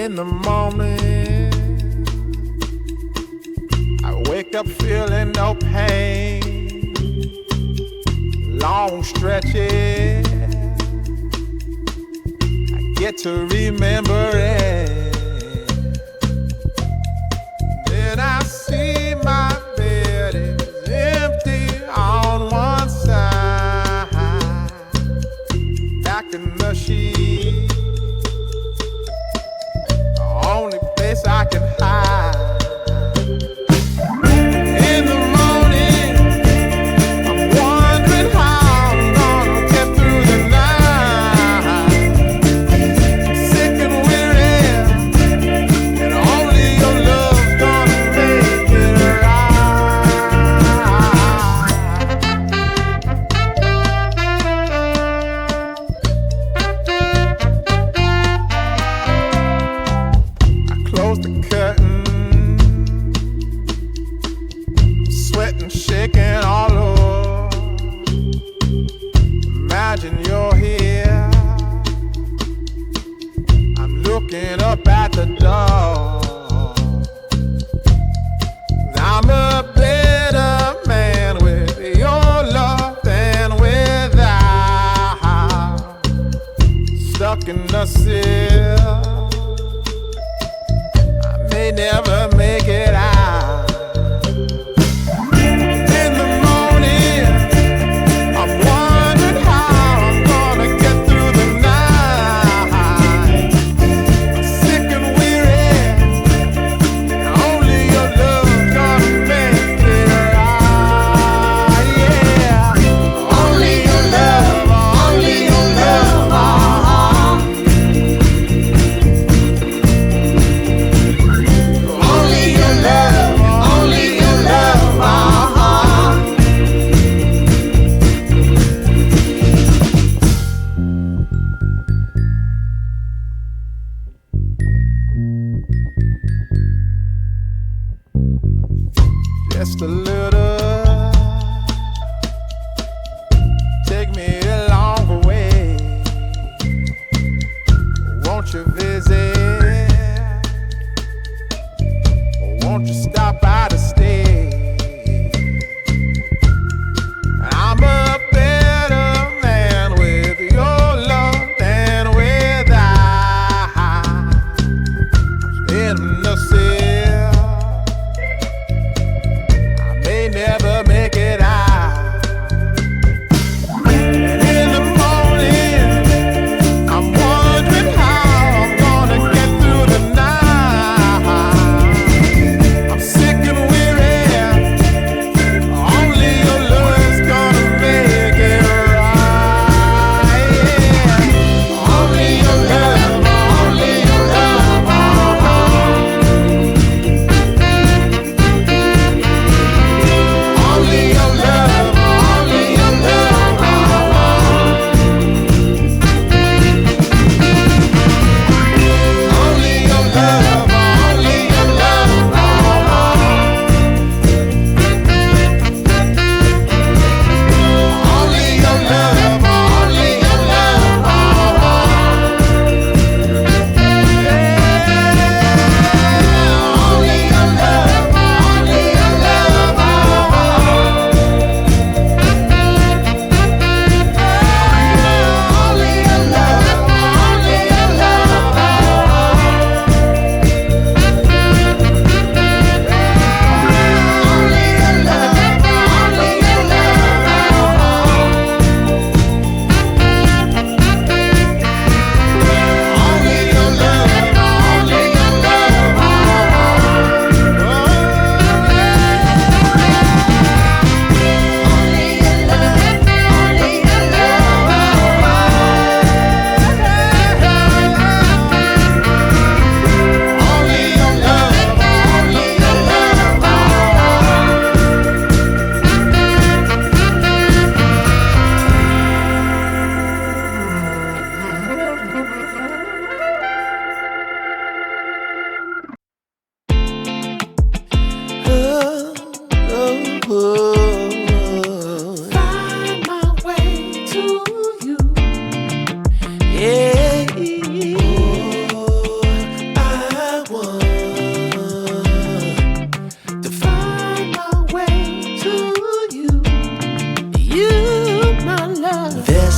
In the morning, I wake up feeling no pain. Long stretches, I get to remember it. Then I see my bed is empty on one side. Back in the sheet, only place I can hide. In the morning, I'm wondering how I'm gonna get through the night. Sick and weary, and only your love's gonna make it close the curtain, sweating, shaking all over. Imagine you're here, I'm looking up at the door. I'm a better man with your love than without. Stuck in the sill, may never make it out. In the morning, I'm wondering how I'm gonna get through the night. Sick and weary, only your love's gonna make it right. Yeah, only your love, only your love. Only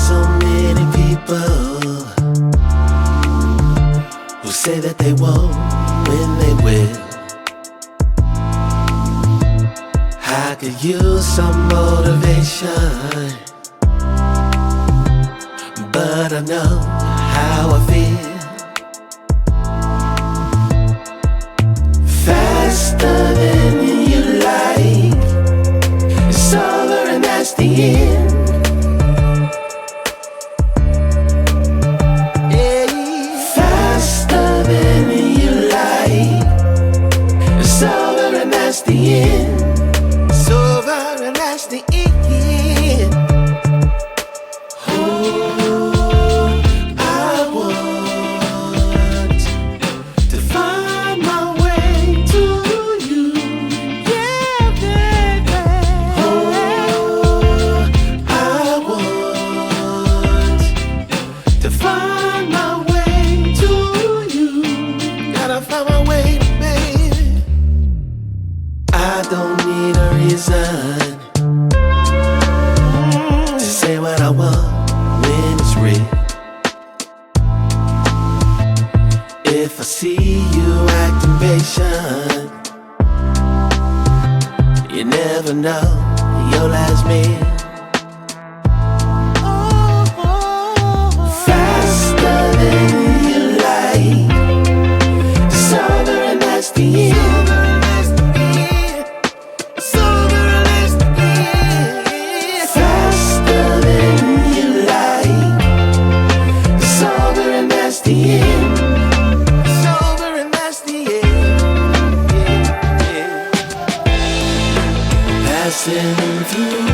so many people who say that they won't when they will. I could use some motivation, but I know how I feel. Faster than you like, it's over and that's the end. Faster than you like, it's over and that's the end. It's over and that's the end. Oh, I want to find my way to you. Yeah, baby. Oh, I want to find my way to you. Gotta find my way, baby. I don't need a reason to say what I want when it's real. If I see you acting patient, you never know your last meal. Faster than you like, it's over and that's the end. Faster than you like, it's over and that's the end. It's over and that's the end. Passing through,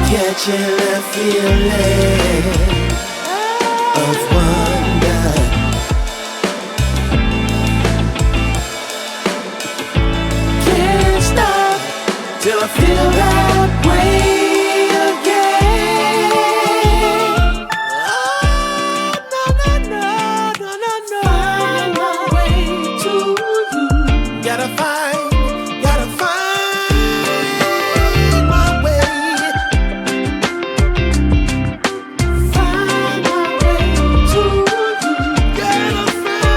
catching that feeling of wonder. Can't stop till I feel that way again. Oh, no, no, no, no, no, no. Find my way to you. Gotta find my way. Find my way to you. Gotta find.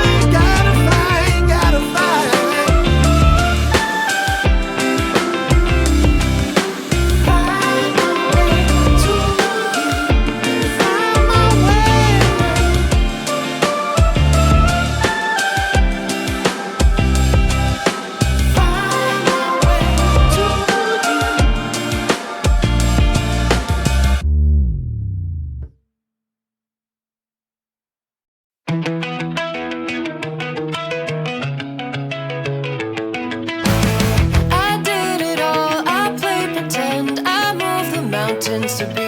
I did it all, I played pretend, I moved the mountains to be